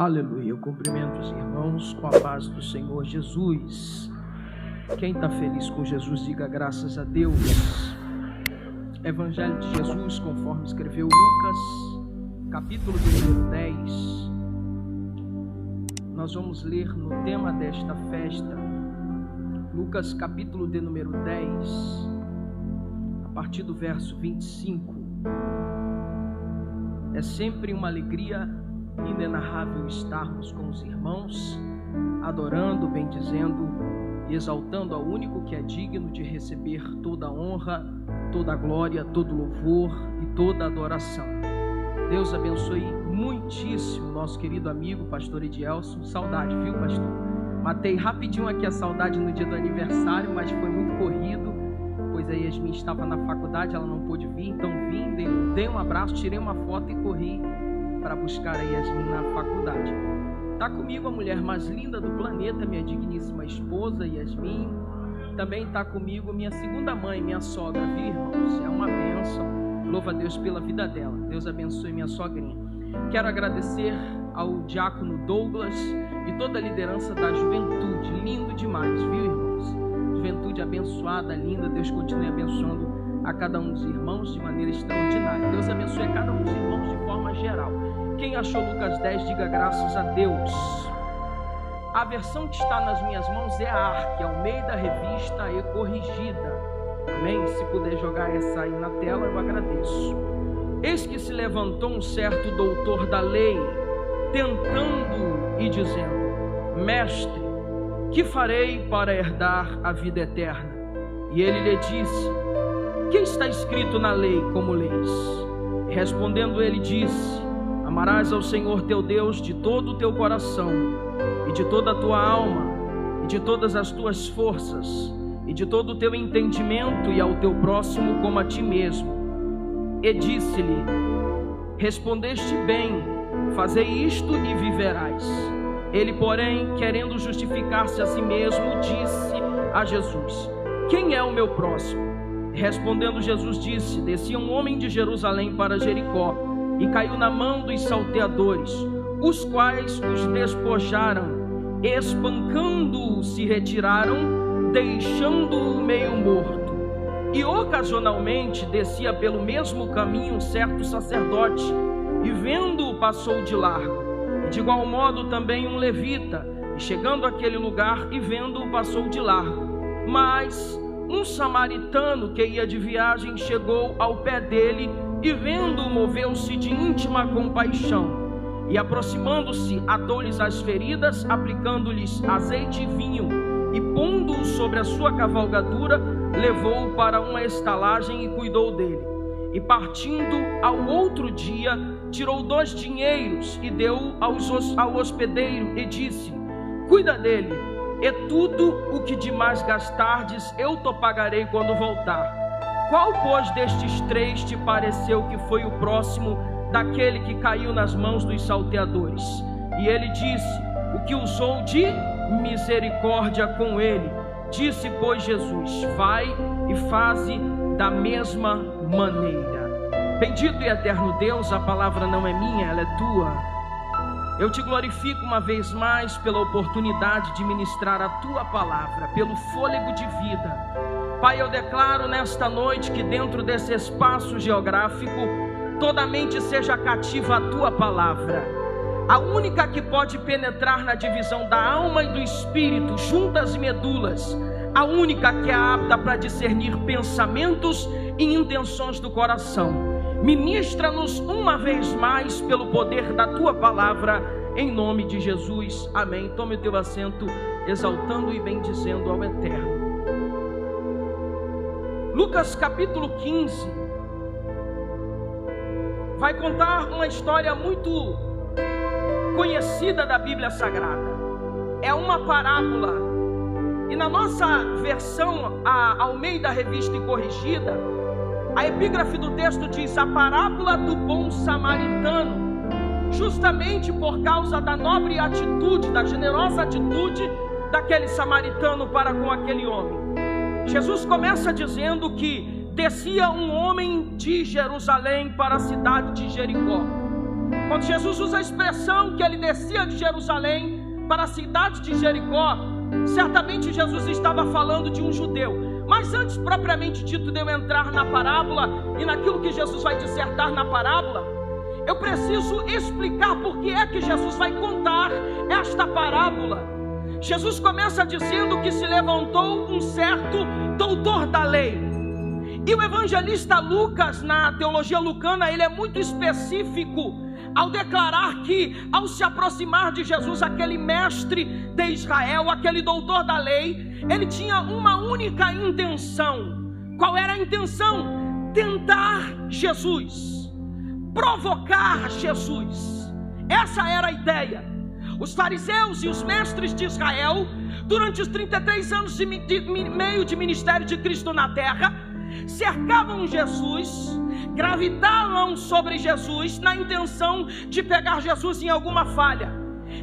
Aleluia, eu cumprimento os irmãos com a paz do Senhor Jesus. Quem está feliz com Jesus, diga graças a Deus. Evangelho de Jesus, conforme escreveu Lucas, capítulo de número 10. Nós vamos ler no tema desta festa, Lucas capítulo de número 10, a partir do verso 25. É sempre uma alegria inenarrável estarmos com os irmãos, adorando, bendizendo e exaltando ao único que é digno de receber toda a honra, toda a glória, todo o louvor e toda a adoração. Deus abençoe muitíssimo nosso querido amigo pastor Edielson. Saudade, viu, pastor? Matei rapidinho aqui a saudade no dia do aniversário, mas foi muito corrido, pois a Yasmin estava na faculdade, ela não pôde vir, então vim, dei um abraço, tirei uma foto e corri para buscar a Yasmin na faculdade. Está comigo a mulher mais linda do planeta, minha digníssima esposa Yasmin. Também está comigo minha segunda mãe, minha sogra, viu, irmãos? É uma bênção. Louva a Deus pela vida dela. Deus abençoe minha sogrinha. Quero agradecer ao diácono Douglas e toda a liderança da juventude. Lindo demais, viu, irmãos? Juventude abençoada, linda. Deus continue abençoando a cada um dos irmãos de maneira extraordinária. Deus abençoe a cada um dos irmãos de forma geral. Quem achou Lucas 10, diga graças a Deus. A versão que está nas minhas mãos é a ARC, Almeida Revista e Corrigida. Amém? Se puder jogar essa aí na tela, eu agradeço. Eis que se levantou um certo doutor da lei, tentando e dizendo: Mestre, que farei para herdar a vida eterna? E ele lhe disse: que está escrito na lei, como leis? Respondendo ele disse: amarás ao Senhor teu Deus de todo o teu coração, e de toda a tua alma, e de todas as tuas forças, e de todo o teu entendimento, e ao teu próximo como a ti mesmo. E disse-lhe: respondeste bem, fazei isto e viverás. Ele, porém, querendo justificar-se a si mesmo, disse a Jesus: quem é o meu próximo? Respondendo Jesus disse: descia um homem de Jerusalém para Jericó, e caiu na mão dos salteadores, os quais os despojaram, espancando-o se retiraram, deixando-o meio morto. E ocasionalmente descia pelo mesmo caminho um certo sacerdote, e vendo-o passou de largo. E de igual modo também um levita, e chegando àquele lugar e vendo-o passou de largo. Mas um samaritano que ia de viagem chegou ao pé dele, e vendo-o moveu-se de íntima compaixão, e aproximando-se atou-lhes as feridas, aplicando-lhes azeite e vinho, e pondo-o sobre a sua cavalgadura, levou-o para uma estalagem e cuidou dele. E partindo ao outro dia, tirou 2 dinheiros e deu ao hospedeiro e disse: cuida dele, e tudo o que demais gastardes eu te pagarei quando voltar. Qual, pois, destes 3 te pareceu que foi o próximo daquele que caiu nas mãos dos salteadores? E ele disse: o que usou de misericórdia com ele. Disse, pois, Jesus: vai e faze da mesma maneira. Bendito e eterno Deus, a palavra não é minha, ela é tua. Eu te glorifico uma vez mais pela oportunidade de ministrar a tua palavra, pelo fôlego de vida. Pai, eu declaro nesta noite que dentro desse espaço geográfico, toda mente seja cativa à tua palavra, a única que pode penetrar na divisão da alma e do espírito, juntas e medulas, a única que é apta para discernir pensamentos e intenções do coração. Ministra-nos uma vez mais pelo poder da tua palavra, em nome de Jesus, amém. Tome o teu assento, exaltando e bendizendo ao eterno. Lucas capítulo 15 vai contar uma história muito conhecida da Bíblia Sagrada. É uma parábola, e na nossa versão, a Almeida Revista e Corrigida, a epígrafe do texto diz: a parábola do bom samaritano, justamente por causa da nobre atitude, da generosa atitude daquele samaritano para com aquele homem. Jesus começa dizendo que descia um homem de Jerusalém para a cidade de Jericó. Quando Jesus usa a expressão que ele descia de Jerusalém para a cidade de Jericó, certamente Jesus estava falando de um judeu. Mas antes propriamente dito de eu entrar na parábola e naquilo que Jesus vai dissertar na parábola, eu preciso explicar por que é que Jesus vai contar esta parábola. Jesus começa dizendo que se levantou um certo doutor da lei. E o evangelista Lucas, na teologia lucana, ele é muito específico ao declarar que, ao se aproximar de Jesus, aquele mestre de Israel, aquele doutor da lei, ele tinha uma única intenção. Qual era a intenção? Tentar Jesus, provocar Jesus. Essa era a ideia. Os fariseus e os mestres de Israel, durante os 33 anos e meio de ministério de Cristo na terra, cercavam Jesus, gravitavam sobre Jesus na intenção de pegar Jesus em alguma falha.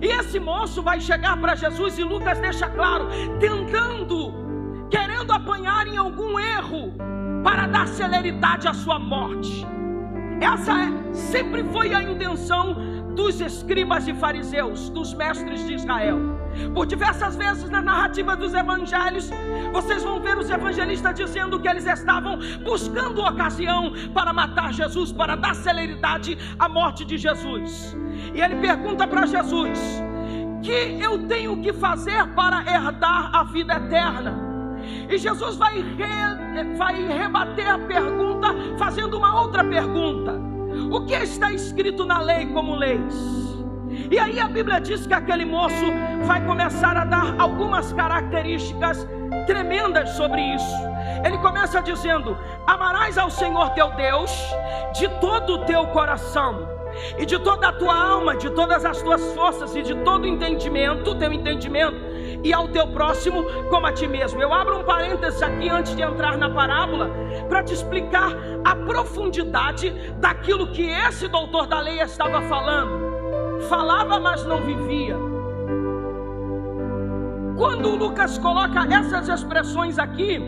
E esse moço vai chegar para Jesus, e Lucas deixa claro, querendo apanhar em algum erro para dar celeridade à sua morte. Essa sempre foi a intenção dos escribas e fariseus, dos mestres de Israel. Por diversas vezes na narrativa dos evangelhos, vocês vão ver os evangelistas dizendo que eles estavam buscando ocasião para matar Jesus, para dar celeridade à morte de Jesus. E ele pergunta para Jesus: que eu tenho que fazer para herdar a vida eterna? E Jesus vai rebater a pergunta fazendo uma outra pergunta: o que está escrito na lei como leis? E aí a Bíblia diz que aquele moço vai começar a dar algumas características tremendas sobre isso. Ele começa dizendo: amarás ao Senhor teu Deus de todo o teu coração, e de toda a tua alma, de todas as tuas forças, e de todo o teu entendimento, e ao teu próximo como a ti mesmo. Eu abro um parênteses aqui antes de entrar na parábola, para te explicar a profundidade daquilo que esse doutor da lei estava falando. Falava, mas não vivia. Quando Lucas coloca essas expressões aqui,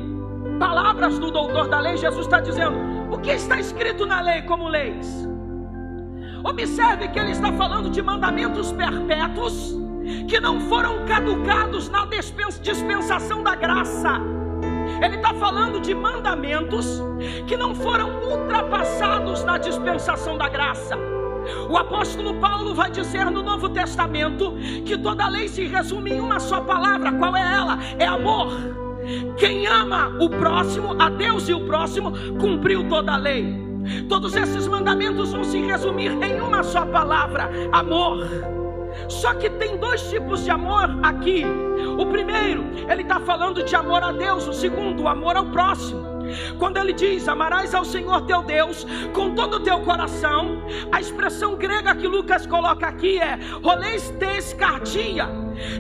palavras do doutor da lei, Jesus está dizendo: o que está escrito na lei como leis? Observe que ele está falando de mandamentos perpétuos que não foram caducados na dispensação da graça. Ele está falando de mandamentos que não foram ultrapassados na dispensação da graça. O apóstolo Paulo vai dizer no Novo Testamento que toda lei se resume em uma só palavra. Qual é ela? É amor. Quem ama o próximo, a Deus e o próximo, cumpriu toda a lei. Todos esses mandamentos vão se resumir em uma só palavra: amor. Só que tem dois tipos de amor aqui. O primeiro, ele está falando de amor a Deus. O segundo, o amor ao próximo. Quando ele diz: amarás ao Senhor teu Deus com todo o teu coração, a expressão grega que Lucas coloca aqui é holeistes cardia.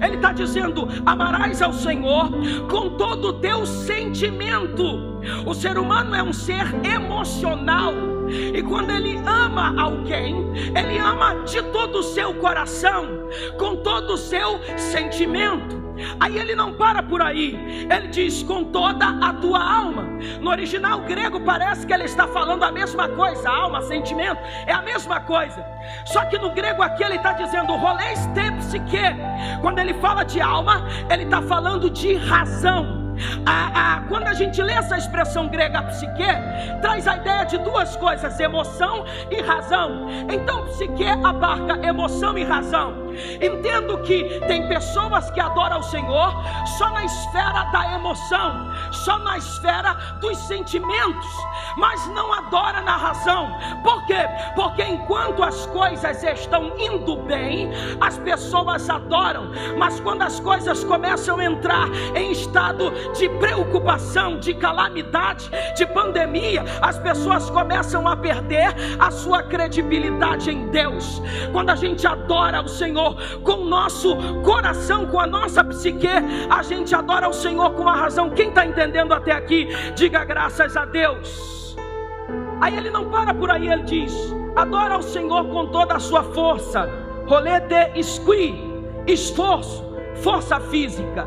Ele está dizendo: amarás ao Senhor com todo o teu sentimento. O ser humano é um ser emocional, e quando ele ama alguém, ele ama de todo o seu coração, com todo o seu sentimento. Aí ele não para por aí, ele diz: com toda a tua alma. No original grego parece que ele está falando a mesma coisa. Alma, sentimento, é a mesma coisa. Só que no grego aqui ele está dizendo holeiste psique. Quando ele fala de alma, ele está falando de razão. Quando a gente lê essa expressão grega psique, traz a ideia de duas coisas: emoção e razão. Então psique abarca emoção e razão. Entendo que tem pessoas que adoram ao Senhor só na esfera da emoção, só na esfera dos sentimentos, mas não adora na razão. Por quê? Porque enquanto as coisas estão indo bem, as pessoas adoram, mas quando as coisas começam a entrar em estado de preocupação, de calamidade, de pandemia, as pessoas começam a perder a sua credibilidade em Deus. Quando a gente adora o Senhor com o nosso coração, com a nossa psique, a gente adora o Senhor com a razão. Quem está entendendo até aqui, diga graças a Deus. Aí ele não para por aí, ele diz: adora o Senhor com toda a sua força. Rolê de esqui, esforço, força física.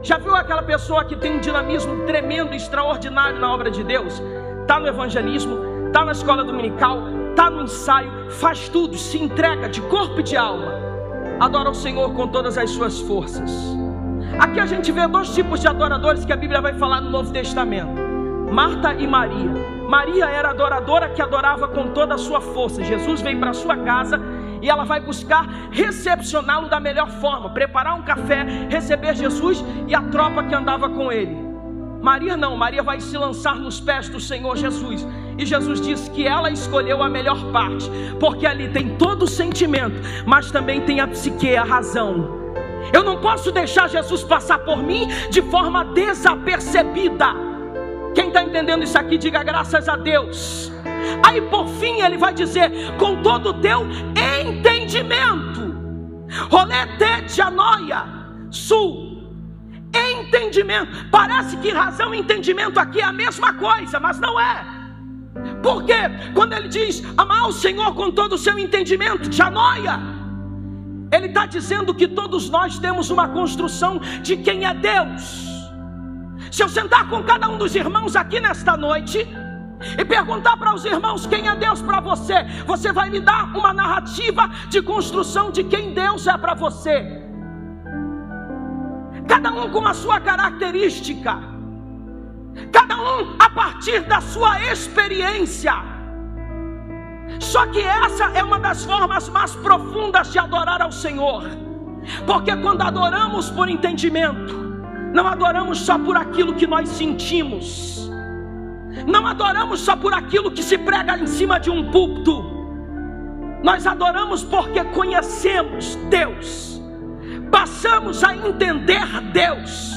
Já viu aquela pessoa que tem um dinamismo tremendo, extraordinário na obra de Deus? Está no evangelismo, está na escola dominical, está no ensaio, faz tudo, se entrega de corpo e de alma, adora o Senhor com todas as suas forças. Aqui a gente vê dois tipos de adoradores que a Bíblia vai falar no Novo Testamento: Marta e Maria. Maria era adoradora que adorava com toda a sua força. Jesus vem para a sua casa e ela vai buscar recepcioná-lo da melhor forma, preparar um café, receber Jesus e a tropa que andava com ele. Maria não, Maria vai se lançar nos pés do Senhor Jesus. E Jesus diz que ela escolheu a melhor parte, porque ali tem todo o sentimento, mas também tem a psique, a razão. Eu não posso deixar Jesus passar por mim de forma desapercebida. Quem está entendendo isso aqui, diga graças a Deus. Aí por fim ele vai dizer: com todo o teu entendimento. Rolete dianoia, entendimento. Parece que razão e entendimento aqui é a mesma coisa, mas não é. Porque quando ele diz amar o Senhor com todo o seu entendimento, dianoia, ele está dizendo que todos nós temos uma construção de quem é Deus. Se eu sentar com cada um dos irmãos aqui nesta noite e perguntar para os irmãos quem é Deus para você, você vai me dar uma narrativa de construção de quem Deus é para você. Cada um com a sua característica, cada um a partir da sua experiência. Só que essa é uma das formas mais profundas de adorar ao Senhor, porque quando adoramos por entendimento, não adoramos só por aquilo que nós sentimos, não adoramos só por aquilo que se prega em cima de um púlpito, nós adoramos porque conhecemos Deus, passamos a entender Deus.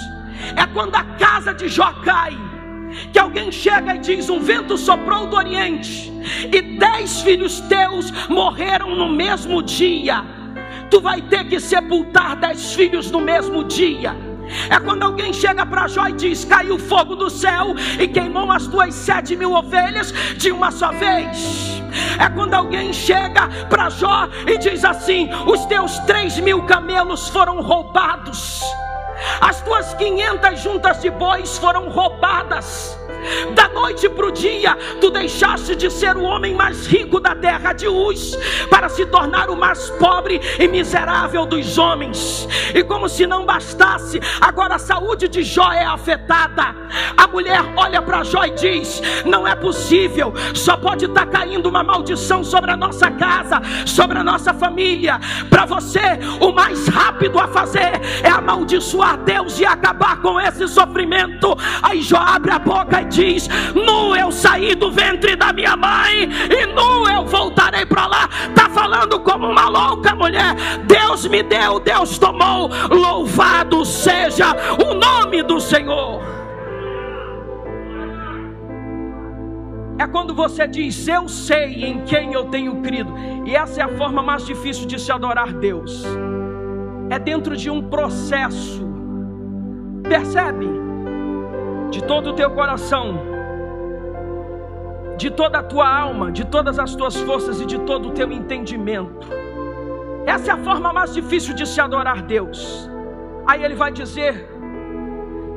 É quando a casa de Jó cai, que alguém chega e diz: um vento soprou do Oriente e 10 filhos teus morreram no mesmo dia. Tu vai ter que sepultar 10 filhos no mesmo dia. É quando alguém chega para Jó e diz: caiu fogo do céu e queimou as tuas 7.000 ovelhas de uma só vez. É quando alguém chega para Jó e diz assim: os teus 3.000 camelos foram roubados, as tuas 500 juntas de bois foram roubadas. Da noite para o dia, tu deixaste de ser o homem mais rico da terra de Uz para se tornar o mais pobre e miserável dos homens. E como se não bastasse, agora a saúde de Jó é afetada. A mulher olha para Jó e diz: não é possível, só pode estar caindo uma maldição sobre a nossa casa, sobre a nossa família. Para você, o mais rápido a fazer é amaldiçoar Deus e acabar com esse sofrimento. Aí Jó abre a boca e diz: nu eu saí do ventre da minha mãe e nu eu voltarei para lá. Está falando como uma louca mulher. Deus me deu, Deus tomou. Louvado seja o nome do Senhor. É quando você diz: eu sei em quem eu tenho crido. E essa é a forma mais difícil de se adorar Deus. É dentro de um processo. Percebe? De todo o teu coração, de toda a tua alma, de todas as tuas forças e de todo o teu entendimento. Essa é a forma mais difícil de se adorar Deus. Aí ele vai dizer,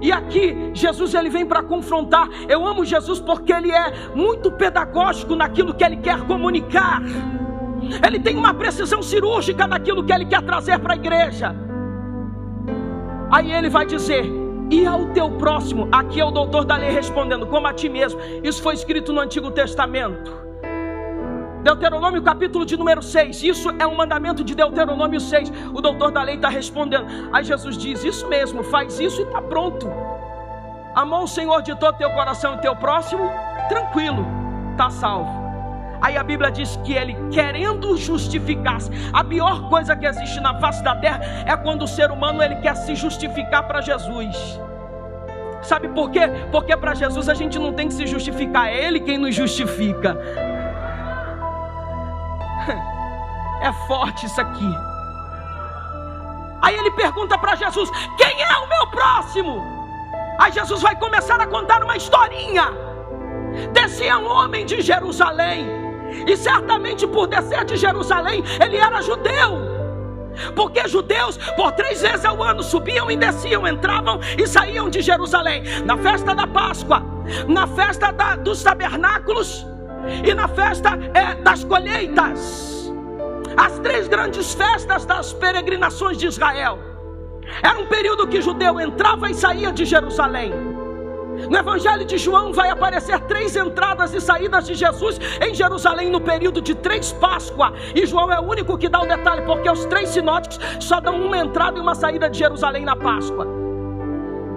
e aqui Jesus ele vem para confrontar. Eu amo Jesus porque ele é muito pedagógico naquilo que ele quer comunicar. Ele tem uma precisão cirúrgica naquilo que ele quer trazer para a igreja. Aí ele vai dizer: e ao teu próximo. Aqui é o doutor da lei respondendo: como a ti mesmo. Isso foi escrito no Antigo Testamento, Deuteronômio capítulo de número 6. Isso é um mandamento de Deuteronômio 6. O doutor da lei está respondendo. Aí Jesus diz: isso mesmo, faz isso e está pronto. Amou o Senhor de todo teu coração e teu próximo, tranquilo, está salvo. Aí a Bíblia diz que ele, querendo justificar-se. A pior coisa que existe na face da terra é quando o ser humano ele quer se justificar para Jesus. Sabe por quê? Porque para Jesus a gente não tem que se justificar, é Ele quem nos justifica. É forte isso aqui. Aí ele pergunta para Jesus: quem é o meu próximo? Aí Jesus vai começar a contar uma historinha. Descia um homem de Jerusalém, e certamente por descer de Jerusalém ele era judeu, porque judeus por 3 vezes ao ano subiam e desciam, entravam e saíam de Jerusalém. Na festa da Páscoa, na festa dos tabernáculos e na festa das colheitas, as 3 grandes festas das peregrinações de Israel. Era um período que o judeu entrava e saía de Jerusalém. No Evangelho de João vai aparecer 3 entradas e saídas de Jesus em Jerusalém no período de 3 Páscoa. E João é o único que dá o detalhe, porque os 3 sinóticos só dão uma entrada e uma saída de Jerusalém na Páscoa.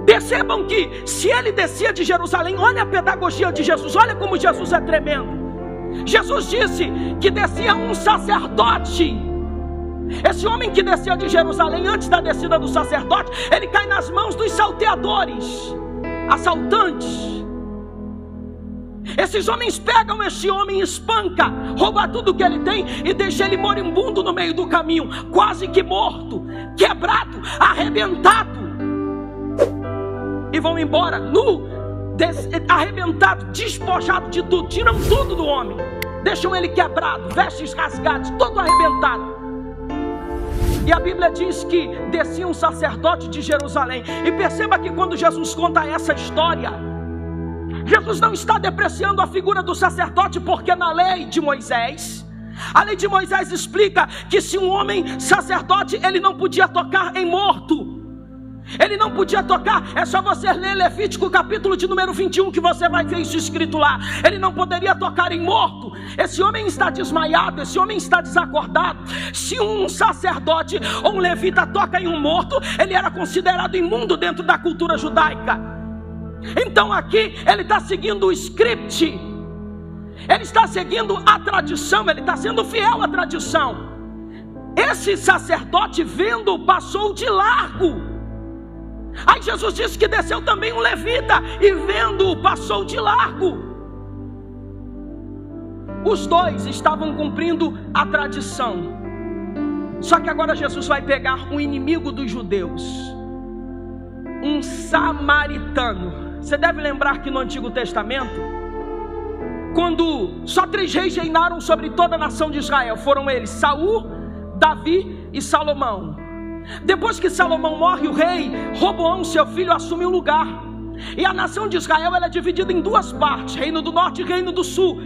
Percebam que se ele descia de Jerusalém, olha a pedagogia de Jesus, olha como Jesus é tremendo. Jesus disse que descia um sacerdote. Esse homem que descia de Jerusalém antes da descida do sacerdote, ele cai nas mãos dos salteadores, assaltantes. Esses homens pegam este homem, espanta, rouba tudo que ele tem e deixa ele moribundo no meio do caminho, quase que morto, quebrado, arrebentado, e vão embora arrebentado, despojado de tudo, tiram tudo do homem, deixam ele quebrado, vestes rasgadas, todo arrebentado. E a Bíblia diz que descia um sacerdote de Jerusalém. E perceba que quando Jesus conta essa história, Jesus não está depreciando a figura do sacerdote, porque na lei de Moisés, a lei de Moisés explica que se um homem sacerdote, ele não podia tocar em morto. Ele não podia tocar, é só você ler Levítico capítulo de número 21 que você vai ver isso escrito lá. Ele não poderia tocar em morto. Esse homem está desmaiado, esse homem está desacordado. Se um sacerdote ou um levita toca em um morto, ele era considerado imundo dentro da cultura judaica. Então aqui ele está seguindo o script, ele está seguindo a tradição, ele está sendo fiel à tradição. Esse sacerdote, vendo, passou de largo. Aí Jesus disse que desceu também um levita e vendo, passou de largo. Os 2 estavam cumprindo a tradição. Só que agora Jesus vai pegar um inimigo dos judeus, um samaritano. Você deve lembrar que no Antigo Testamento, quando só 3 reis reinaram sobre toda a nação de Israel, foram eles, Saul, Davi e Salomão. Depois que Salomão morre, o rei Roboão, seu filho, assume o lugar. E a nação de Israel ela é dividida em 2 partes, Reino do Norte e Reino do Sul.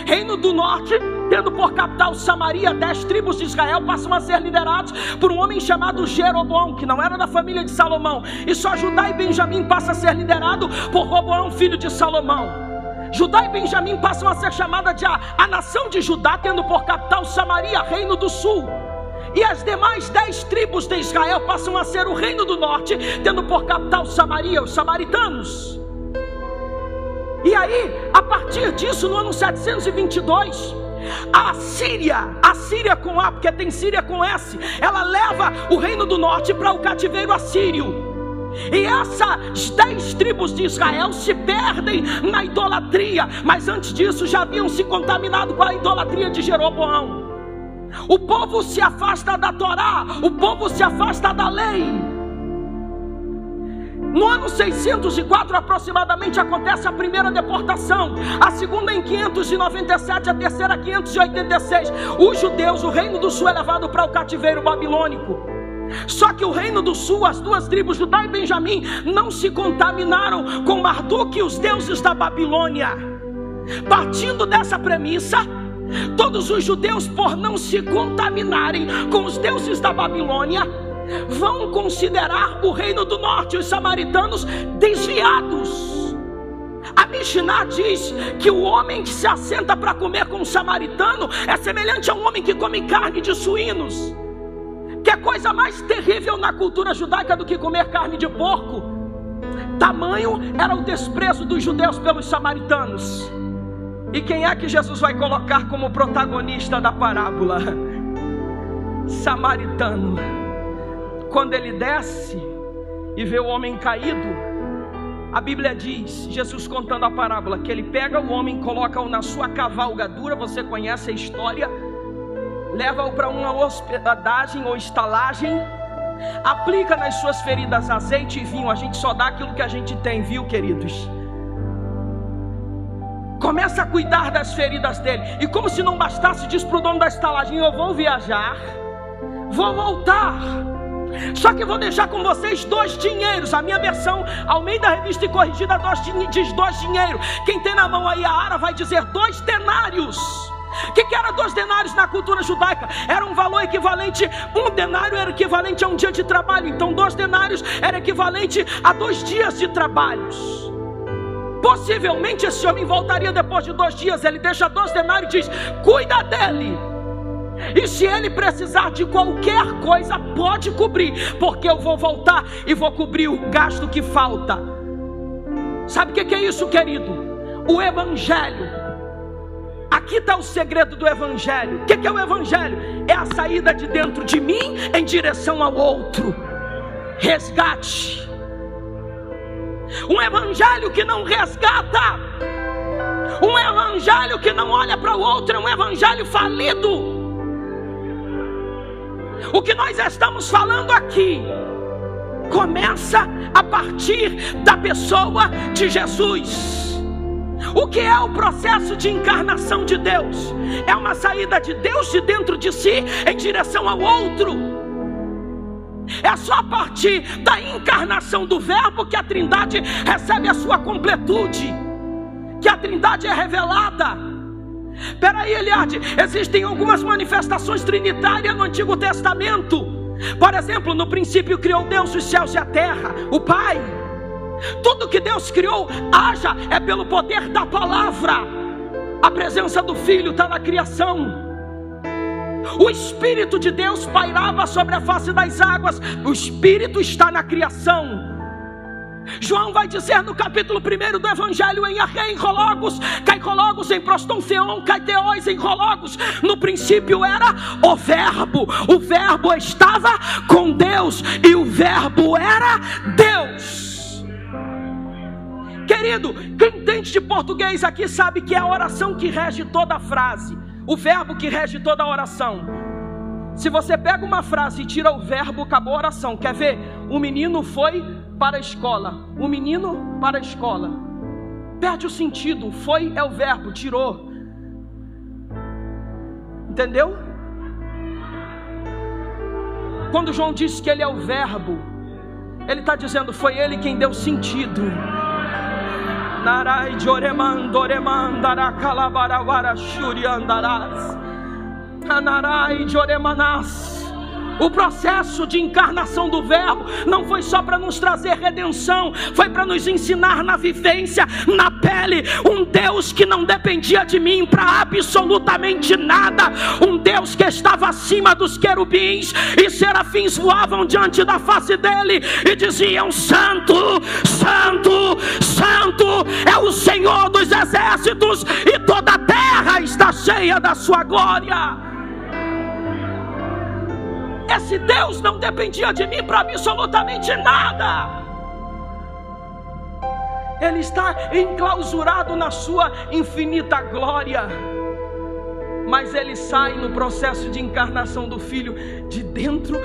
Reino do Norte, tendo por capital Samaria, 10 tribos de Israel passam a ser liderados por um homem chamado Jeroboão, que não era da família de Salomão. E só Judá e Benjamim passam a ser liderado por Roboão, filho de Salomão. Judá e Benjamim passam a ser chamada de a nação de Judá, tendo por capital Samaria, Reino do Sul. E as demais 10 tribos de Israel passam a ser o Reino do Norte, tendo por capital Samaria, os samaritanos. E aí, a partir disso, no ano 722, a Síria com A, porque tem Síria com S, ela leva o Reino do Norte para o cativeiro assírio. E essas 10 tribos de Israel se perdem na idolatria, mas antes disso já haviam se contaminado com a idolatria de Jeroboão. O povo se afasta da Torá, o povo se afasta da lei. No ano 604 aproximadamente acontece a primeira deportação, a segunda em 597, a terceira 586. Os judeus, o Reino do Sul é levado para o cativeiro babilônico. Só que o Reino do Sul, as 2 tribos, Judá e Benjamim, não se contaminaram com Marduk e os deuses da Babilônia. Partindo dessa premissa, todos os judeus, por não se contaminarem com os deuses da Babilônia, vão considerar o Reino do Norte, os samaritanos, desviados. A Mishnah diz que o homem que se assenta para comer com um samaritano é semelhante a um homem que come carne de suínos. Que coisa mais terrível na cultura judaica do que comer carne de porco. Tamanho era o desprezo dos judeus pelos samaritanos. E quem é que Jesus vai colocar como protagonista da parábola? Samaritano. Quando ele desce e vê o homem caído, a Bíblia diz, Jesus contando a parábola, que ele pega o homem, coloca-o na sua cavalgadura, você conhece a história, leva-o para uma hospedagem ou estalagem, aplica nas suas feridas azeite e vinho. A gente só dá aquilo que a gente tem, viu, queridos? Começa a cuidar das feridas dele. E como se não bastasse, diz para o dono da estalagem: eu vou viajar, vou voltar, Só que eu vou deixar com vocês 2 dinheiros. A minha versão Almeida Revista e Corrigida diz 2 dinheiros. Quem tem na mão aí a Ara vai dizer 2 denários. O que era 2 denários na cultura judaica? Era um valor equivalente, 1 denário era equivalente a 1 dia de trabalho. Então 2 denários era equivalente a 2 dias de trabalhos. Possivelmente esse homem voltaria depois de 2 dias. Ele deixa 2 denários e diz: cuida dele, e se ele precisar de qualquer coisa, pode cobrir, porque eu vou voltar e vou cobrir o gasto que falta. Sabe o que é isso, querido? O Evangelho. Aqui está o segredo do Evangelho. O que é o Evangelho? É a saída de dentro de mim em direção ao outro. Resgate. Um Evangelho que não resgata, um Evangelho que não olha para o outro, é um Evangelho falido. O que nós estamos falando aqui começa a partir da pessoa de Jesus. O que é o processo de encarnação de Deus? É uma saída de Deus de dentro de si em direção ao outro. É só a partir da encarnação do Verbo que a Trindade recebe a sua completude, que a Trindade é revelada. Peraí, Eliade, existem algumas manifestações trinitárias no Antigo Testamento. Por exemplo, no princípio criou Deus os céus e a terra, o Pai. Tudo que Deus criou, haja, é pelo poder da palavra. A presença do Filho está na criação. O Espírito de Deus pairava sobre a face das águas. O Espírito está na criação. João vai dizer no capítulo 1 do Evangelho: em arrei, em rologos, kai rologos, em proston theon, kai theos, em rologos. No princípio era o Verbo estava com Deus, e o Verbo era Deus. Querido, quem entende de português aqui sabe que é a oração que rege toda a frase, o verbo que rege toda a oração. Se você pega uma frase e tira o verbo, acabou a oração. Quer ver? O menino foi para a escola. O menino para a escola. Perde o sentido. Foi é o verbo, tirou. Entendeu? Quando João disse que ele é o verbo, ele está dizendo: foi ele quem deu sentido. Narai joremandoremandará calabarawara shuriandarás. Anarai joremanás. O processo de encarnação do Verbo não foi só para nos trazer redenção, foi para nos ensinar na vivência, na pele, um Deus que não dependia de mim para absolutamente nada, um Deus que estava acima dos querubins, e serafins voavam diante da face dele e diziam: Santo, Santo, Santo é o Senhor dos exércitos, e toda a terra está cheia da sua glória. Esse Deus não dependia de mim para absolutamente nada. Ele está enclausurado na sua infinita glória. Mas ele sai no processo de encarnação do Filho de dentro.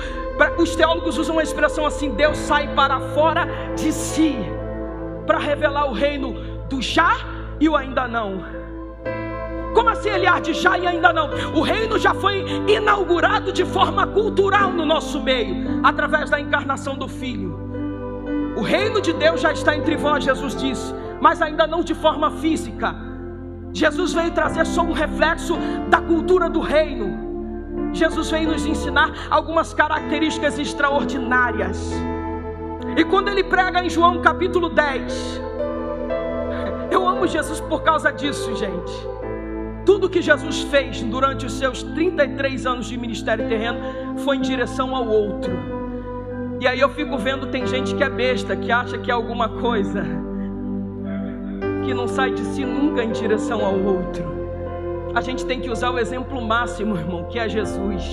Os teólogos usam uma expressão assim: Deus sai para fora de si, para revelar o reino do já e o ainda não. Como assim, Eliade, já e ainda não? O reino já foi inaugurado de forma cultural no nosso meio, através da encarnação do Filho. O reino de Deus já está entre vós, Jesus disse, mas ainda não de forma física. Jesus veio trazer só um reflexo da cultura do reino. Jesus veio nos ensinar algumas características extraordinárias. E quando ele prega em João capítulo 10, eu amo Jesus por causa disso, gente. Tudo que Jesus fez durante os seus 33 anos de ministério terreno foi em direção ao outro. E aí eu fico vendo, tem gente que é besta, que acha que é alguma coisa, que não sai de si nunca em direção ao outro. A gente tem que usar o exemplo máximo, irmão, que é Jesus.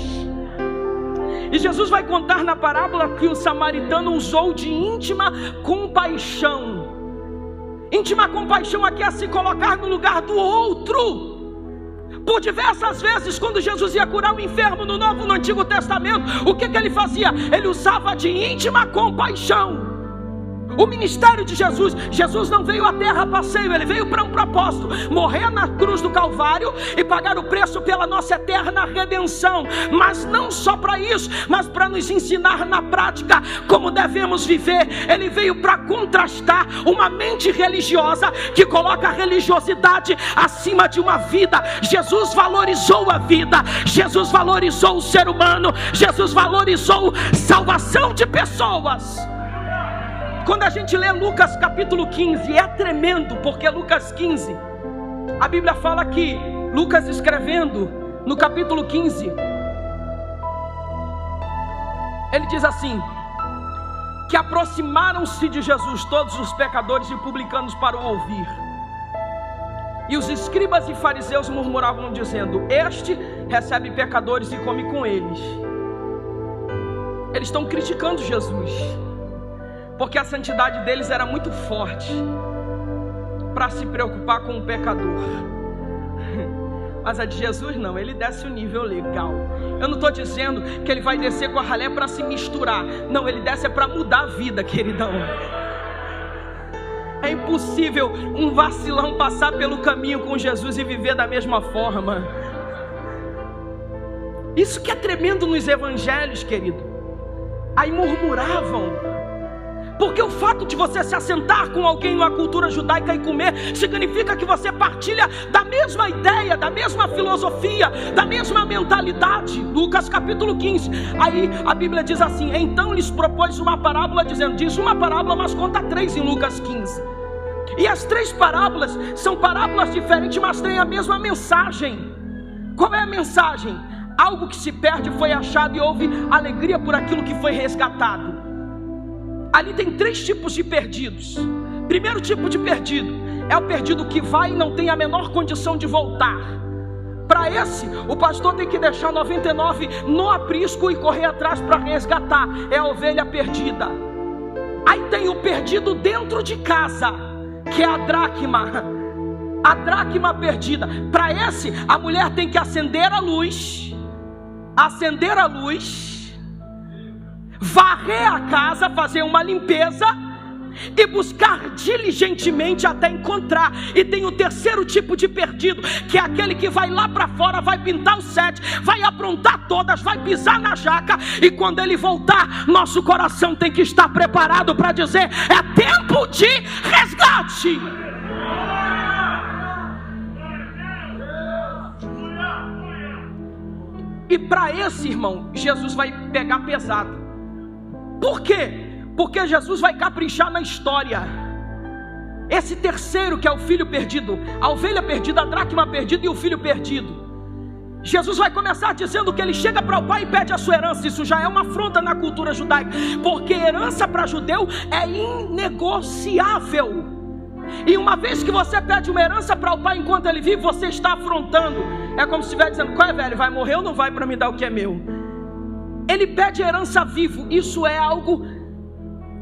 E Jesus vai contar na parábola que o samaritano usou de íntima compaixão. Íntima compaixão aqui é se colocar no lugar do outro. Por diversas vezes, quando Jesus ia curar o enfermo no Novo e no Antigo Testamento, o que ele fazia? Ele usava de íntima compaixão. O ministério de Jesus, Jesus não veio à terra a passeio, ele veio para um propósito: morrer na cruz do Calvário e pagar o preço pela nossa eterna redenção. Mas não só para isso, mas para nos ensinar na prática como devemos viver. Ele veio para contrastar uma mente religiosa que coloca a religiosidade acima de uma vida. Jesus valorizou a vida, Jesus valorizou o ser humano, Jesus valorizou salvação de pessoas. Quando a gente lê Lucas capítulo 15, é tremendo, porque Lucas 15, a Bíblia fala que Lucas escrevendo no capítulo 15, ele diz assim: que aproximaram-se de Jesus todos os pecadores e publicanos para o ouvir. E os escribas e fariseus murmuravam dizendo: este recebe pecadores e come com eles. Eles estão criticando Jesus, porque a santidade deles era muito forte para se preocupar com o pecador. Mas a de Jesus não, ele desce o nível legal. Eu não estou dizendo que ele vai descer com a ralé para se misturar. Não, ele desce para mudar a vida, queridão. É impossível um vacilão passar pelo caminho com Jesus e viver da mesma forma. Isso que é tremendo nos evangelhos, querido. Aí murmuravam, porque o fato de você se assentar com alguém numa cultura judaica e comer significa que você partilha da mesma ideia, da mesma filosofia, da mesma mentalidade. Lucas capítulo 15, aí a Bíblia diz assim: então lhes propôs uma parábola, dizendo, diz uma parábola, mas conta 3 em Lucas 15. E as 3 parábolas são parábolas diferentes, mas têm a mesma mensagem. Qual é a mensagem? Algo que se perde foi achado e houve alegria por aquilo que foi resgatado. Ali tem 3 tipos de perdidos. Primeiro tipo de perdido é o perdido que vai e não tem a menor condição de voltar. Para esse, o pastor tem que deixar 99 no aprisco e correr atrás para resgatar. É a ovelha perdida. Aí tem o perdido dentro de casa, que é a dracma perdida. Para esse, a mulher tem que acender a luz, varrer a casa, fazer uma limpeza e buscar diligentemente até encontrar. E tem o terceiro tipo de perdido, que é aquele que vai lá para fora, vai pintar o set, vai aprontar todas, vai pisar na jaca, e quando ele voltar, nosso coração tem que estar preparado para dizer: é tempo de resgate. E para esse irmão, Jesus vai pegar pesado. Por quê? Porque Jesus vai caprichar na história. Esse terceiro, que é o filho perdido, a ovelha perdida, a dracma perdida e o filho perdido, Jesus vai começar dizendo que ele chega para o pai e pede a sua herança. Isso já é uma afronta na cultura judaica, porque herança para judeu é inegociável. E uma vez que você pede uma herança para o pai enquanto ele vive, você está afrontando. É como se estivesse dizendo: qual é, velho, vai morrer ou não vai para me dar o que é meu? Ele pede herança vivo. Isso é algo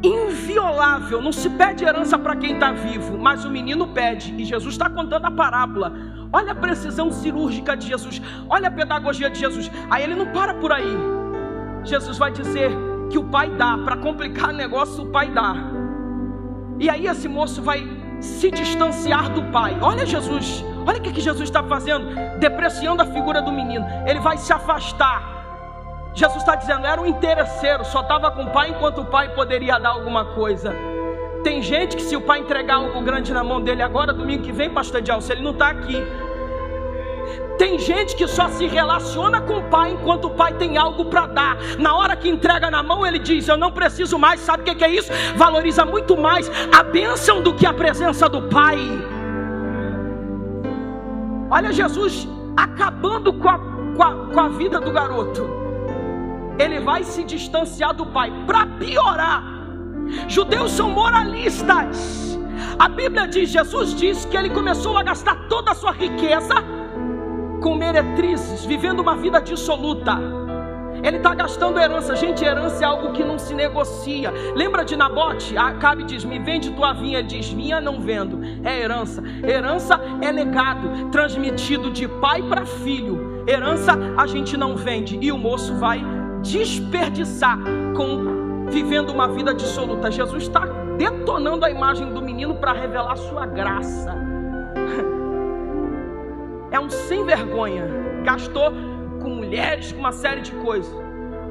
inviolável. Não se pede herança para quem está vivo, mas o menino pede. E Jesus está contando a parábola. Olha a precisão cirúrgica de Jesus, olha a pedagogia de Jesus. Aí ele não para por aí. Jesus vai dizer que o pai dá. Para complicar o negócio, o pai dá. E aí esse moço vai se distanciar do pai. Olha Jesus, olha o que Jesus está fazendo, depreciando a figura do menino. Ele vai se afastar. Jesus está dizendo: era um interesseiro, só estava com o pai enquanto o pai poderia dar alguma coisa. Tem gente que, se o pai entregar algo grande na mão dele agora, domingo que vem, pastor Edilson, ele não está aqui. Tem gente que só se relaciona com o pai enquanto o pai tem algo para dar. Na hora que entrega na mão, ele diz: eu não preciso mais. Sabe o que é isso? Valoriza muito mais a bênção do que a presença do pai. Olha Jesus acabando com a vida do garoto. Ele vai se distanciar do pai. Para piorar, judeus são moralistas. A Bíblia diz, Jesus diz que ele começou a gastar toda a sua riqueza com meretrizes, vivendo uma vida dissoluta. Ele está gastando herança. Gente, herança é algo que não se negocia. Lembra de Nabote? Acabe diz: me vende tua vinha. Ele diz: minha não vendo. É herança. Herança é legado, transmitido de pai para filho. Herança a gente não vende. E o moço vai desperdiçar vivendo uma vida dissoluta. Jesus está detonando a imagem do menino para revelar sua graça. É um sem vergonha. Gastou com mulheres, com uma série de coisas.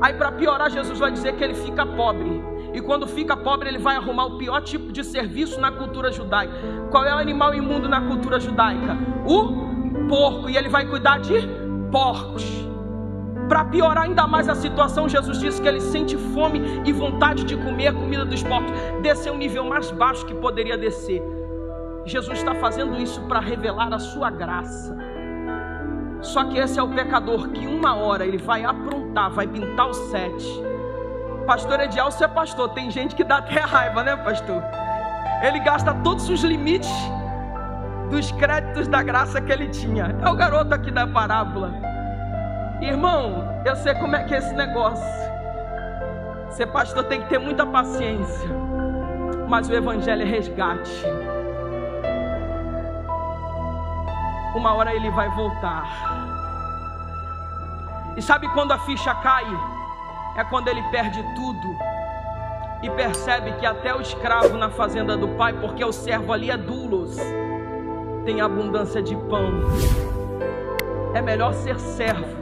Aí, para piorar, Jesus vai dizer que ele fica pobre. E quando fica pobre, ele vai arrumar o pior tipo de serviço na cultura judaica. Qual é o animal imundo na cultura judaica? O porco. E ele vai cuidar de porcos. Para piorar ainda mais a situação, Jesus disse que ele sente fome e vontade de comer a comida dos porcos. Descer um nível mais baixo que poderia descer. Jesus está fazendo isso para revelar a sua graça. Só que esse é o pecador que uma hora ele vai aprontar, vai pintar o 7. Pastor Ediel, você é pastor, tem gente que dá até raiva, né, pastor? Ele gasta todos os limites dos créditos da graça que ele tinha. É o garoto aqui da parábola. Irmão, eu sei como é que é esse negócio. Ser pastor tem que ter muita paciência. Mas o evangelho é resgate. Uma hora ele vai voltar. E sabe quando a ficha cai? É quando ele perde tudo e percebe que até o escravo na fazenda do pai, porque o servo ali é doulos, tem abundância de pão. É melhor ser servo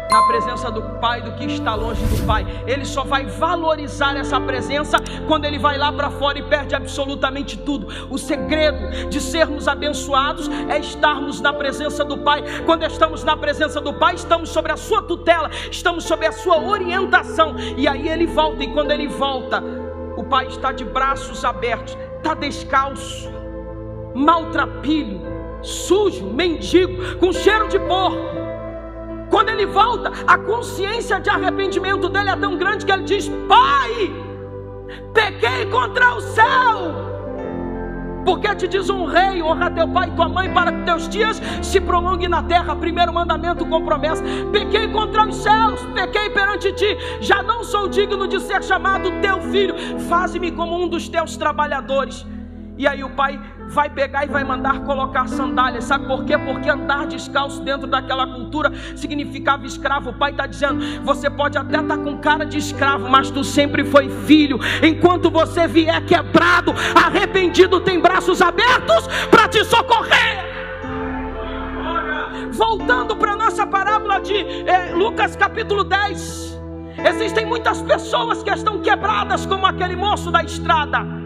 na presença do pai do que estar longe do pai. Ele só vai valorizar essa presença quando ele vai lá para fora e perde absolutamente tudo. O segredo de sermos abençoados é estarmos na presença do pai. Quando estamos na presença do pai, estamos sobre a sua tutela, estamos sob a sua orientação. E aí ele volta, e quando ele volta, o pai está de braços abertos, está descalço, maltrapilho, sujo, mendigo, com cheiro de porco. Quando ele volta, a consciência de arrependimento dele é tão grande que ele diz: pai, pequei contra o céu. Porque te desonrei, honra teu pai e tua mãe, para que teus dias se prolonguem na terra. Primeiro mandamento com promessa. Pequei contra os céus, pequei perante ti, já não sou digno de ser chamado teu filho, faze-me como um dos teus trabalhadores. E aí o pai vai pegar e vai mandar colocar sandálias. Sabe por quê? Porque andar descalço dentro daquela cultura significava escravo. O pai está dizendo: você pode até estar com cara de escravo, mas tu sempre foi filho. Enquanto você vier quebrado, arrependido, tem braços abertos para te socorrer. Voltando para a nossa parábola de Lucas capítulo 10. Existem muitas pessoas que estão quebradas como aquele moço da estrada.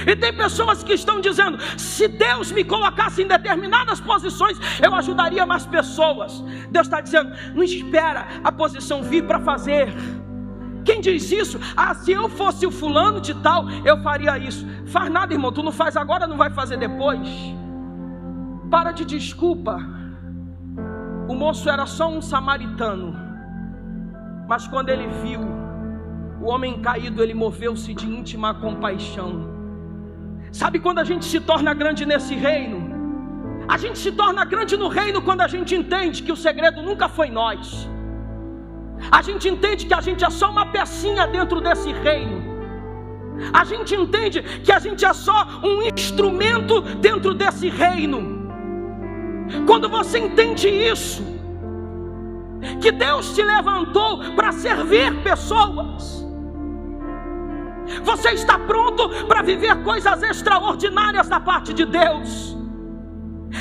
E tem pessoas que estão dizendo: se Deus me colocasse em determinadas posições, eu ajudaria mais pessoas. Deus está dizendo: não espera a posição vir para fazer. Quem diz isso? Ah, se eu fosse o fulano de tal, eu faria isso. Faz nada, irmão, tu não faz agora, não vai fazer depois. Para de desculpa. O moço era só um samaritano, mas quando ele viu o homem caído, ele moveu-se de íntima compaixão. Sabe quando a gente se torna grande nesse reino? A gente se torna grande no reino quando a gente entende que o segredo nunca foi nós. A gente entende que a gente é só uma pecinha dentro desse reino. A gente entende que a gente é só um instrumento dentro desse reino. Quando você entende isso, que Deus te levantou para servir pessoas, você está pronto para viver coisas extraordinárias da parte de Deus.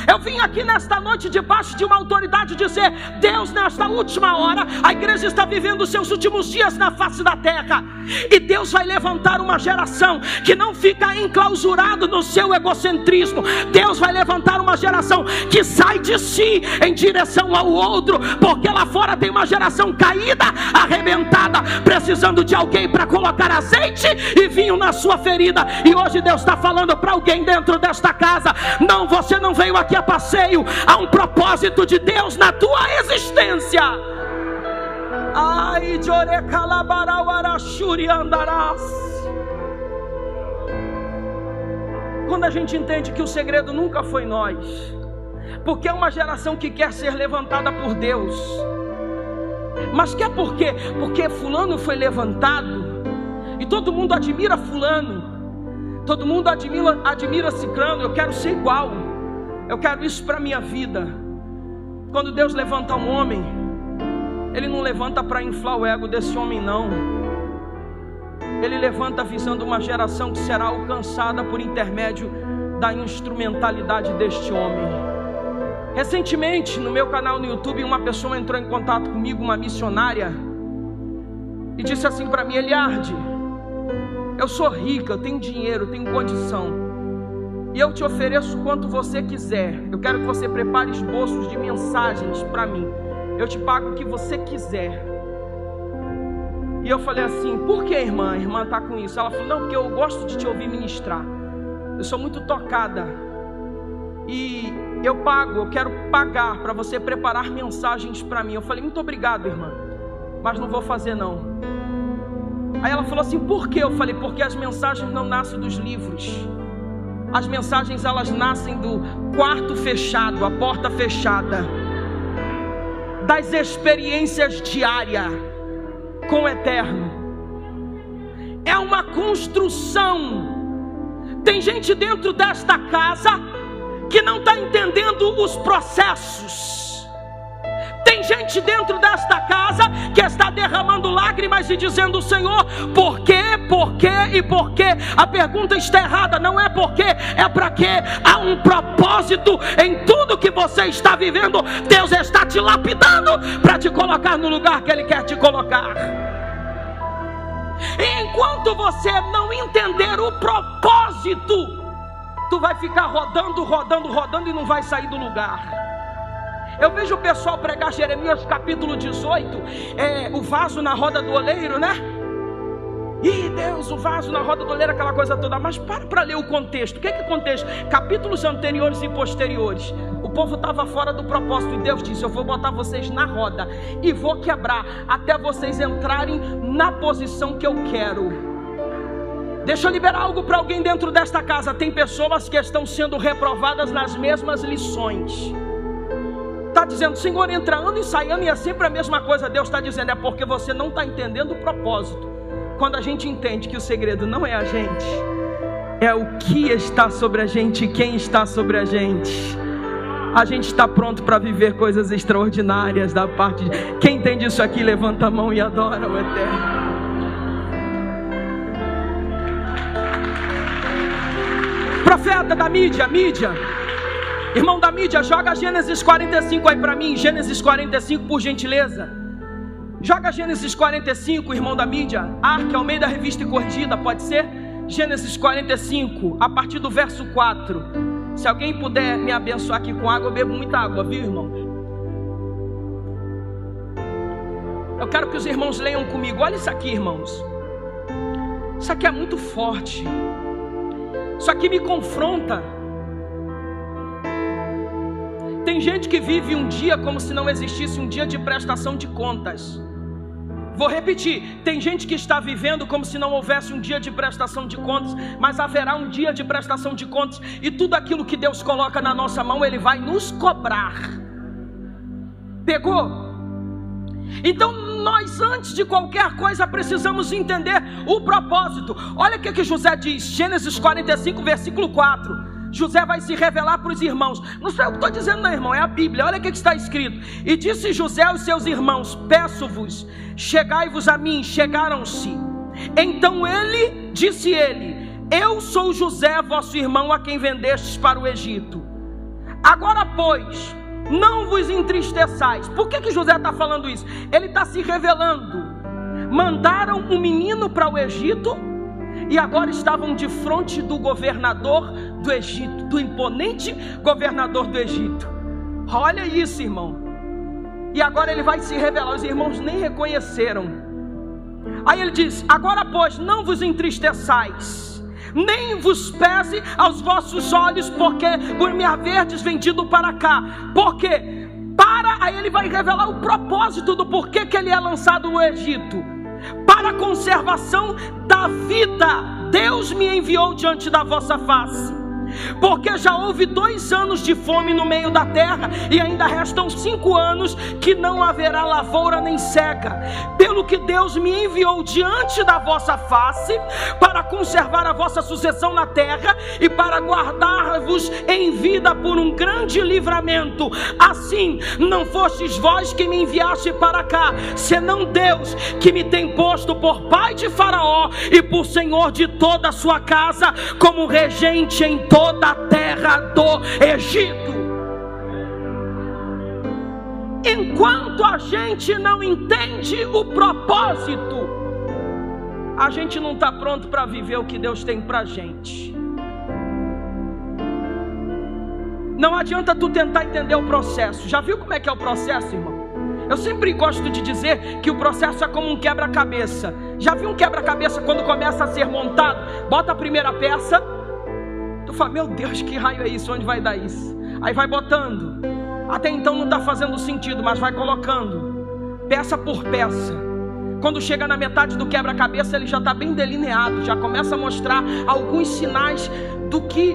Eu vim aqui nesta noite debaixo de uma autoridade dizer: Deus, nesta última hora, a igreja está vivendo os seus últimos dias na face da terra, e Deus vai levantar uma geração que não fica enclausurado no seu egocentrismo. Deus vai levantar uma geração que sai de si em direção ao outro, porque lá fora tem uma geração caída, arrebentada, precisando de alguém para colocar azeite e vinho na sua ferida. E hoje Deus está falando para alguém dentro desta casa: não, você não veio aqui a passeio, há um propósito de Deus na tua existência. Ai, andarás. Quando a gente entende que o segredo nunca foi nós, porque é uma geração que quer ser levantada por Deus. Mas quer por quê? Porque fulano foi levantado e todo mundo admira fulano, todo mundo admira ciclano. Eu quero ser igual, eu quero isso para a minha vida. Quando Deus levanta um homem, Ele não levanta para inflar o ego desse homem, não. Ele levanta visando uma geração que será alcançada por intermédio da instrumentalidade deste homem. Recentemente, no meu canal no YouTube, uma pessoa entrou em contato comigo, uma missionária, e disse assim para mim: Eliardi, eu sou rica, eu tenho dinheiro, eu tenho condição, e eu te ofereço quanto você quiser. Eu quero que você prepare esboços de mensagens para mim. Eu te pago o que você quiser. E eu falei assim: por que, irmã? A irmã está com isso. Ela falou: não, porque eu gosto de te ouvir ministrar. Eu sou muito tocada. E eu quero pagar para você preparar mensagens para mim. Eu falei: muito obrigado, irmã, mas não vou fazer não. Aí ela falou assim: por quê? Eu falei: porque as mensagens não nascem dos livros. As mensagens, elas nascem do quarto fechado, a porta fechada, das experiências diárias com o Eterno. É uma construção. Tem gente dentro desta casa que não está entendendo os processos. Tem gente dentro desta casa que está derramando lágrimas e dizendo: Senhor, por quê? Por quê e por quê? A pergunta está errada. Não é por quê, é para quê. Há um propósito em tudo que você está vivendo. Deus está te lapidando para te colocar no lugar que Ele quer te colocar. E enquanto você não entender o propósito, tu vai ficar rodando e não vai sair do lugar. Eu vejo o pessoal pregar Jeremias capítulo 18, o vaso na roda do oleiro, né? Ih, Deus, o vaso na roda do oleiro, aquela coisa toda. Mas para ler o contexto. O que é o contexto? Capítulos anteriores e posteriores. O povo estava fora do propósito e Deus disse: eu vou botar vocês na roda e vou quebrar até vocês entrarem na posição que eu quero. Deixa eu liberar algo para alguém dentro desta casa. Tem pessoas que estão sendo reprovadas nas mesmas lições. Está dizendo: Senhor, entra ano e sai ano e é sempre a mesma coisa. Deus está dizendo: é porque você não está entendendo o propósito. Quando a gente entende que o segredo não é a gente, é o que está sobre a gente, quem está sobre a gente está pronto para viver coisas extraordinárias da parte de... Quem entende isso aqui, levanta a mão e adora o Eterno. Profeta da mídia, irmão da mídia, joga Gênesis 45 aí para mim. Gênesis 45, por gentileza. Joga Gênesis 45, irmão da mídia. Arca Almeida Revista e Corrigida, pode ser? Gênesis 45, a partir do verso 4. Se alguém puder me abençoar aqui com água, eu bebo muita água, viu, irmão? Eu quero que os irmãos leiam comigo. Olha isso aqui, irmãos. Isso aqui é muito forte. Isso aqui me confronta. Tem gente que vive um dia como se não existisse um dia de prestação de contas. Vou repetir, tem gente que está vivendo como se não houvesse um dia de prestação de contas, mas haverá um dia de prestação de contas, e tudo aquilo que Deus coloca na nossa mão, Ele vai nos cobrar. Pegou? Então nós, antes de qualquer coisa, precisamos entender o propósito. Olha o que José diz, Gênesis 45, versículo 4. José vai se revelar para os irmãos. Não sei o que estou dizendo não, irmão, é a Bíblia. Olha o que está escrito. E disse José aos seus irmãos: peço-vos, chegai-vos a mim. Chegaram-se. Então disse ele: eu sou José, vosso irmão, a quem vendestes para o Egito. Agora, pois, não vos entristeçais. Por que José está falando isso? Ele está se revelando. Mandaram um menino para o Egito, e agora estavam de frente do governador do Egito, do imponente governador do Egito. Olha isso, irmão. E agora ele vai se revelar. Os irmãos nem reconheceram. Aí ele diz: agora, pois, não vos entristeçais, nem vos pese aos vossos olhos, porque por me haverdes vendido para cá. Porque aí ele vai revelar o propósito do porquê que ele é lançado no Egito. Para a conservação da vida, Deus me enviou diante da vossa face. porque já houve 2 anos de fome no meio da terra, e ainda restam 5 anos que não haverá lavoura nem cega. Pelo que Deus me enviou diante da vossa face, para conservar a vossa sucessão na terra, e para guardar-vos em vida por um grande livramento. Assim, não fostes vós que me enviaste para cá, senão Deus, que me tem posto por pai de Faraó e por senhor de toda a sua casa, como regente em toda a terra do Egito. Enquanto a gente não entende o propósito, a gente não está pronto para viver o que Deus tem para a gente. Não adianta tu tentar entender o processo. Já viu como é que é o processo, irmão? Eu sempre gosto de dizer que o processo é como um quebra-cabeça. Já viu um quebra-cabeça quando começa a ser montado? Bota a primeira peça, tu fala, meu Deus, que raio é isso? Onde vai dar isso? Aí vai botando. Até então não está fazendo sentido, mas vai colocando, peça por peça. Quando chega na metade do quebra-cabeça, ele já está bem delineado, já começa a mostrar alguns sinais do que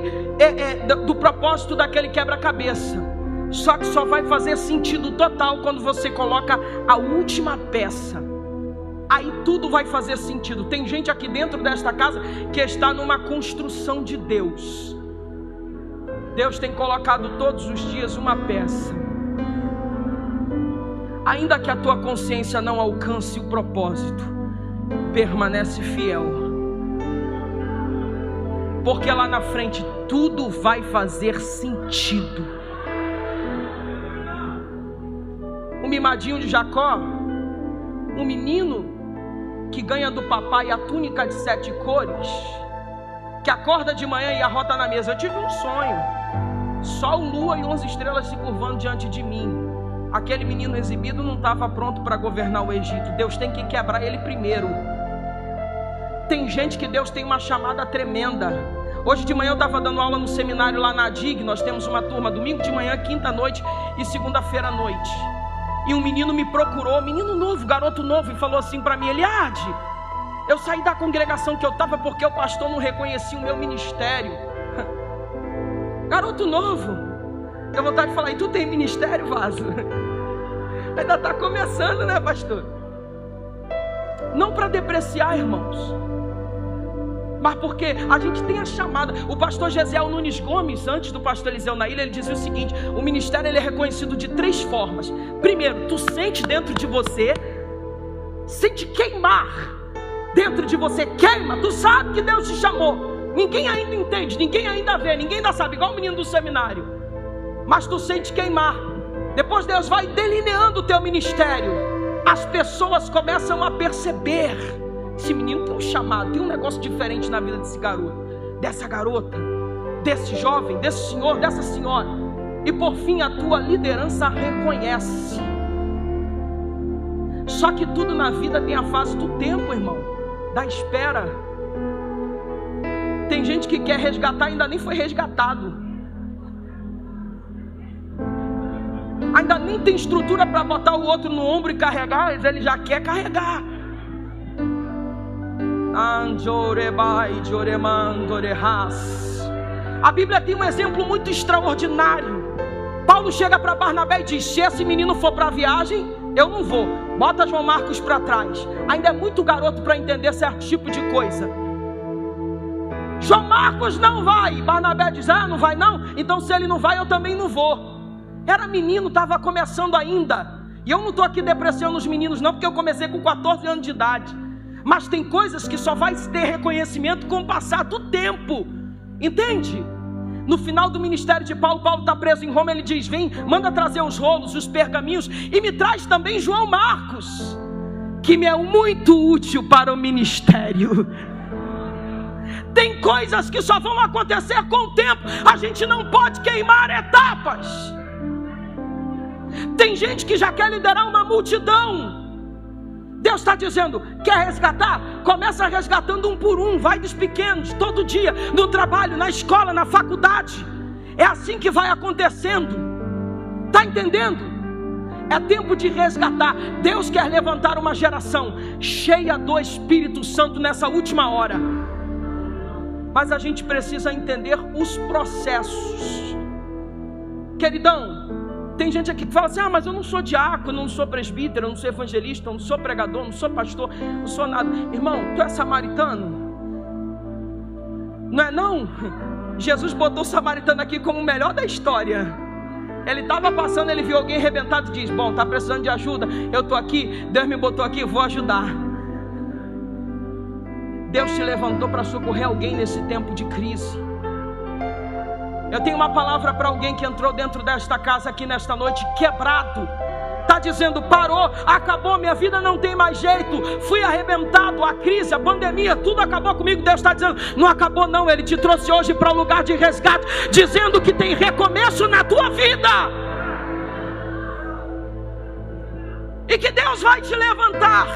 do propósito daquele quebra-cabeça. Só que só vai fazer sentido total quando você coloca a última peça. Aí tudo vai fazer sentido. Tem gente aqui dentro desta casa que está numa construção de Deus. Deus tem colocado todos os dias uma peça. Ainda que a tua consciência não alcance o propósito, permanece fiel, porque lá na frente tudo vai fazer sentido. O mimadinho de Jacó, um menino que ganha do papai a túnica de 7 cores, que acorda de manhã e arrota na mesa. Eu tive um sonho, sol, lua e 11 estrelas se curvando diante de mim. Aquele menino exibido não estava pronto para governar o Egito. Deus tem que quebrar ele primeiro. Tem gente que Deus tem uma chamada tremenda. Hoje de manhã eu estava dando aula no seminário lá na DIG. Nós temos uma turma domingo de manhã, quinta noite e segunda-feira à noite. E um menino me procurou, menino novo, garoto novo, e falou assim para mim: Eliade, eu saí da congregação que eu estava porque o pastor não reconhecia o meu ministério. Garoto novo. Eu vou vontade de falar, e tu tem ministério, vaso? Ainda está começando, né, pastor? Não para depreciar, irmãos, mas porque a gente tem a chamada. O pastor Gesiel Nunes Gomes, antes do pastor Eliseu na ilha, ele dizia o seguinte: o ministério ele é reconhecido de 3 formas. Primeiro, tu sente dentro de você, sente queimar dentro de você, queima, tu sabe que Deus te chamou. Ninguém ainda entende, ninguém ainda vê, ninguém ainda sabe, igual o menino do seminário. Mas tu sente queimar. Depois Deus vai delineando o teu ministério. As pessoas começam a perceber: esse menino tem um chamado, tem um negócio diferente na vida desse garoto, dessa garota, desse jovem, desse senhor, dessa senhora. E por fim a tua liderança reconhece. Só que tudo na vida tem a fase do tempo, irmão, da espera. Tem gente que quer resgatar e ainda nem foi resgatado. Ainda nem tem estrutura para botar o outro no ombro e carregar, mas ele já quer carregar. A Bíblia tem um exemplo muito extraordinário. Paulo chega para Barnabé e diz: se esse menino for para a viagem, eu não vou. Bota João Marcos para trás. Ainda é muito garoto para entender certo tipo de coisa. João Marcos não vai. Barnabé diz: ah, não vai não? Então se ele não vai, eu também não vou. Era menino, estava começando ainda. E eu não estou aqui depreciando os meninos não, porque eu comecei com 14 anos de idade. Mas tem coisas que só vai ter reconhecimento com o passar do tempo. Entende? No final do ministério de Paulo, Paulo está preso em Roma, ele diz: vem, manda trazer os rolos, os pergaminhos, e me traz também João Marcos, que me é muito útil para o ministério. Tem coisas que só vão acontecer com o tempo. A gente não pode queimar etapas. Tem gente que já quer liderar uma multidão. Deus está dizendo: quer resgatar? Começa resgatando um por um. Vai dos pequenos, todo dia, no trabalho, na escola, na faculdade. É assim que vai acontecendo. Está entendendo? É tempo de resgatar. Deus quer levantar uma geração cheia do Espírito Santo nessa última hora. mas a gente precisa entender os processos. Queridão, tem gente aqui que fala assim: mas eu não sou diácono, não sou presbítero, eu não sou evangelista, eu não sou pregador, não sou pastor, não sou nada. Irmão, tu é samaritano? Não é não? Jesus botou o samaritano aqui como o melhor da história. Ele estava passando, ele viu alguém arrebentado e diz: bom, está precisando de ajuda, eu estou aqui, Deus me botou aqui, vou ajudar. Deus te levantou para socorrer alguém nesse tempo de crise. Eu tenho uma palavra para alguém que entrou dentro desta casa aqui nesta noite, quebrado, está dizendo: parou, acabou, minha vida não tem mais jeito, fui arrebentado, a crise, a pandemia, tudo acabou comigo. Deus está dizendo: não acabou não, Ele te trouxe hoje para um lugar de resgate, dizendo que tem recomeço na tua vida, e que Deus vai te levantar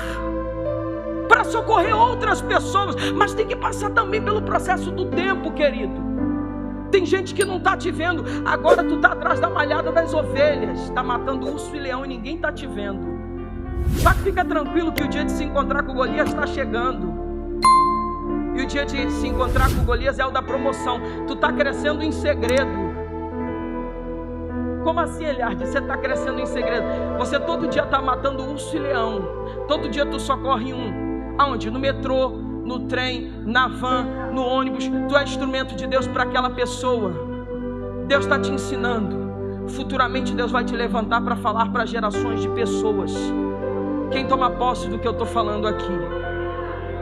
para socorrer outras pessoas, mas tem que passar também pelo processo do tempo, querido. Tem gente que não está te vendo. Agora tu está atrás da malhada das ovelhas, está matando urso e leão e ninguém está te vendo. Só que fica tranquilo que o dia de se encontrar com Golias está chegando. E o dia de se encontrar com Golias é o da promoção. Tu está crescendo em segredo. Como assim, Eliardi? Você está crescendo em segredo? Você todo dia está matando urso e leão. Todo dia tu socorre um. Aonde? No metrô, no trem, na van, no ônibus. Tu é instrumento de Deus para aquela pessoa. Deus está te ensinando. Futuramente Deus vai te levantar para falar para gerações de pessoas. Quem toma posse do que eu estou falando aqui?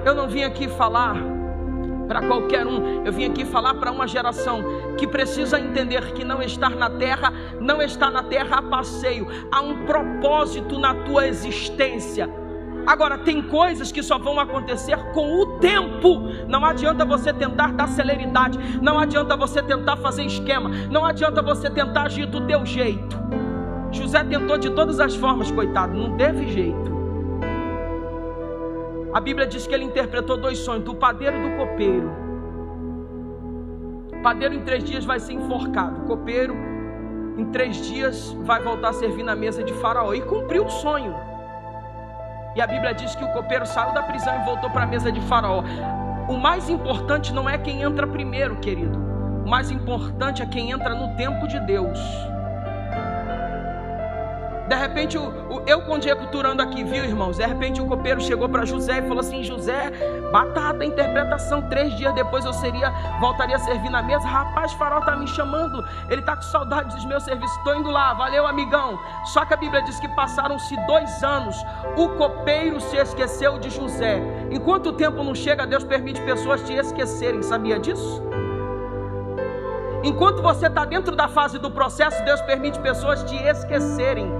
Eu não vim aqui falar para qualquer um. Eu vim aqui falar para uma geração que precisa entender que não estar na terra, não está na terra a passeio. Há um propósito na tua existência. Agora, tem coisas que só vão acontecer com o tempo. Não adianta você tentar dar celeridade, não adianta você tentar fazer esquema, não adianta você tentar agir do teu jeito. José tentou de todas as formas, coitado, não teve jeito. A Bíblia diz que ele interpretou 2 sonhos, do padeiro e do copeiro. O padeiro em 3 dias vai ser enforcado, o copeiro em 3 dias vai voltar a servir na mesa de Faraó. E cumpriu o sonho. E a Bíblia diz que o copeiro saiu da prisão e voltou para a mesa de Faraó. O mais importante não é quem entra primeiro, querido. O mais importante é quem entra no tempo de Deus. De repente, eu conjecturando aqui, viu, irmãos? De repente o copeiro chegou para José e falou assim: José, batata, interpretação, 3 dias depois eu voltaria a servir na mesa. Rapaz, Faraó está me chamando, ele está com saudade dos meus serviços, estou indo lá, valeu, amigão. Só que a Bíblia diz que passaram-se 2 anos, o copeiro se esqueceu de José. Enquanto o tempo não chega, Deus permite pessoas te esquecerem, sabia disso? Enquanto você está dentro da fase do processo, Deus permite pessoas te esquecerem.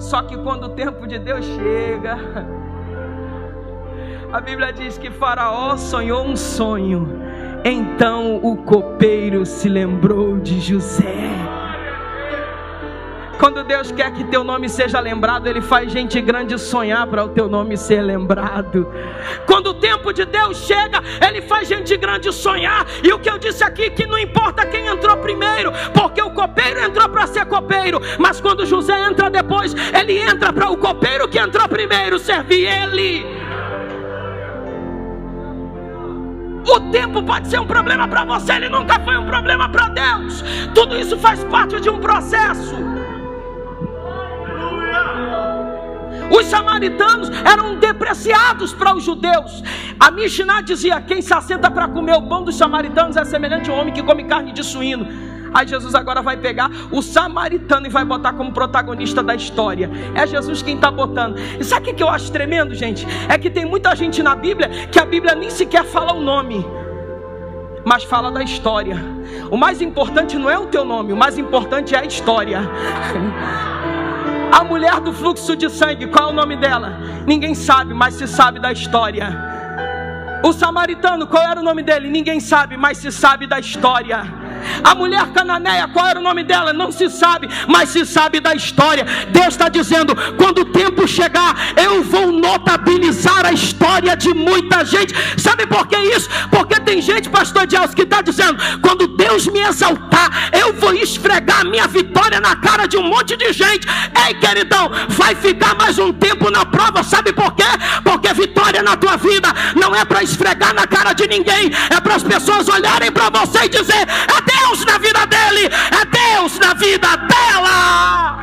Só que quando o tempo de Deus chega, a Bíblia diz que Faraó sonhou um sonho. Então o copeiro se lembrou de José. Quando Deus quer que teu nome seja lembrado, Ele faz gente grande sonhar para o teu nome ser lembrado. Quando o tempo de Deus chega, Ele faz gente grande sonhar. E o que eu disse aqui, que não importa quem entrou primeiro, porque o copeiro entrou para ser copeiro, mas quando José entra depois, ele entra para o copeiro que entrou primeiro servir ele. O tempo pode ser um problema para você, ele nunca foi um problema para Deus. Tudo isso faz parte de um processo. Os samaritanos eram depreciados para os judeus. A Mishnah dizia: quem se assenta para comer o pão dos samaritanos é semelhante a um homem que come carne de suíno. Aí Jesus agora vai pegar o samaritano e vai botar como protagonista da história. É Jesus quem está botando. E sabe o que eu acho tremendo, gente? É que tem muita gente na Bíblia que a Bíblia nem sequer fala o nome, mas fala da história. O mais importante não é o teu nome, o mais importante é a história. A mulher do fluxo de sangue, qual é o nome dela? Ninguém sabe, mas se sabe da história. O samaritano, qual era o nome dele? Ninguém sabe, mas se sabe da história. A mulher cananeia, qual era o nome dela? Não se sabe, mas se sabe da história. Deus está dizendo, quando o tempo chegar, eu vou notabilizar a história de muita gente. Sabe por que isso? Porque tem gente, pastor Dielso, que está dizendo, quando Deus me exaltar, eu vou esfregar a minha vitória na cara de um monte de gente. Ei, queridão, vai ficar mais um tempo na prova. Sabe por quê? Porque vitória na tua vida não é para esfregar na cara de ninguém, é para as pessoas olharem para você e dizer, é Deus na vida dele, é Deus na vida dela.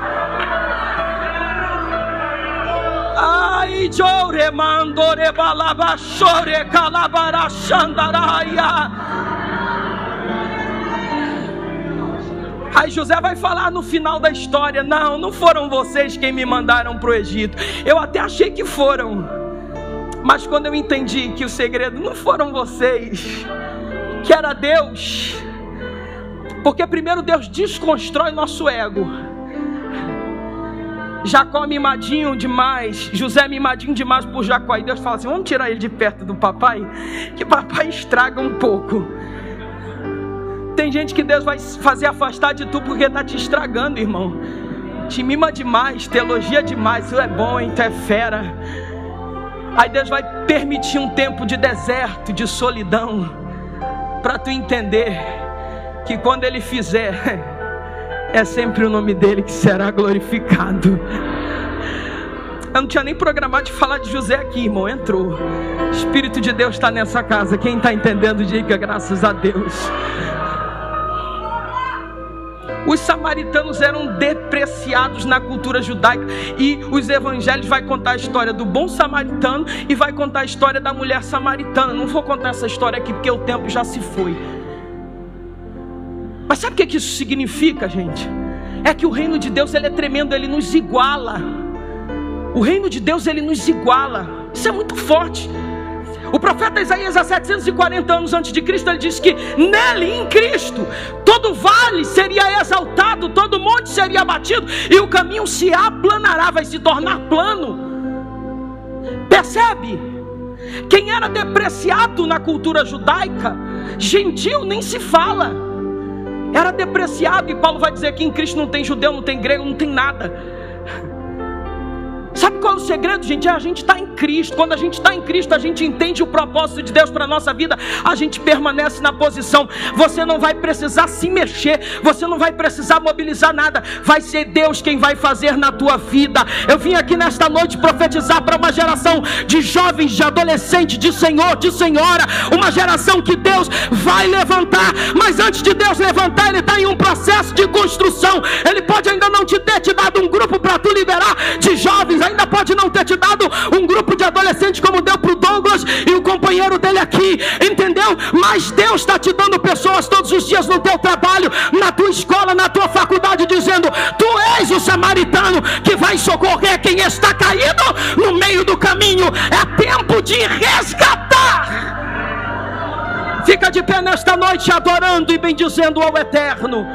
Ai, jore mandore balaba chore calabara xandaraia. Aí José vai falar no final da história, não foram vocês quem me mandaram para o Egito. Eu até achei que foram, mas quando eu entendi que o segredo não foram vocês, que era Deus. Porque primeiro Deus desconstrói nosso ego. Jacó mimadinho demais, José mimadinho demais por Jacó. E Deus fala assim, vamos tirar ele de perto do papai, que papai estraga um pouco. Tem gente que Deus vai fazer afastar de tu porque está te estragando, irmão. Te mima demais, te elogia demais, tu é bom, hein? Tu é fera. Aí Deus vai permitir um tempo de deserto, de solidão, para tu entender que quando Ele fizer, é sempre o nome dEle que será glorificado. Eu não tinha nem programado de falar de José aqui, irmão, entrou. O Espírito de Deus está nessa casa. Quem está entendendo, diga graças a Deus. Os samaritanos eram depreciados na cultura judaica, e os evangelhos vai contar a história do bom samaritano e vai contar a história da mulher samaritana. Não vou contar essa história aqui porque o tempo já se foi. Mas sabe o que isso significa, gente? É que o reino de Deus, ele é tremendo, ele nos iguala. O reino de Deus, ele nos iguala. Isso é muito forte. O profeta Isaías, há 740 anos antes de Cristo, ele disse que nele, em Cristo, todo vale seria exaltado, todo monte seria abatido, e o caminho se aplanará, vai se tornar plano. Percebe? Quem era depreciado na cultura judaica, gentil nem se fala, era depreciado. E Paulo vai dizer que em Cristo não tem judeu, não tem grego, não tem nada. Sabe qual é o segredo, gente? A gente está em Cristo. Quando a gente está em Cristo, a gente entende o propósito de Deus para a nossa vida. A gente permanece na posição. Você não vai precisar se mexer, você não vai precisar mobilizar nada. Vai ser Deus quem vai fazer na tua vida. Eu vim aqui nesta noite profetizar para uma geração de jovens, de adolescentes, de senhor, de senhora. Uma geração que Deus vai levantar. Mas antes de Deus levantar, Ele está em um processo de construção. Ele pode ainda não te ter te dado um grupo para tu liderar de jovens, ainda pode não ter te dado um grupo de adolescentes como deu para o Douglas e o companheiro dele aqui, entendeu? Mas Deus está te dando pessoas todos os dias no teu trabalho, na tua escola, na tua faculdade, dizendo, tu és o samaritano que vai socorrer quem está caído no meio do caminho. É tempo de resgatar. Fica de pé nesta noite adorando e bendizendo ao Eterno.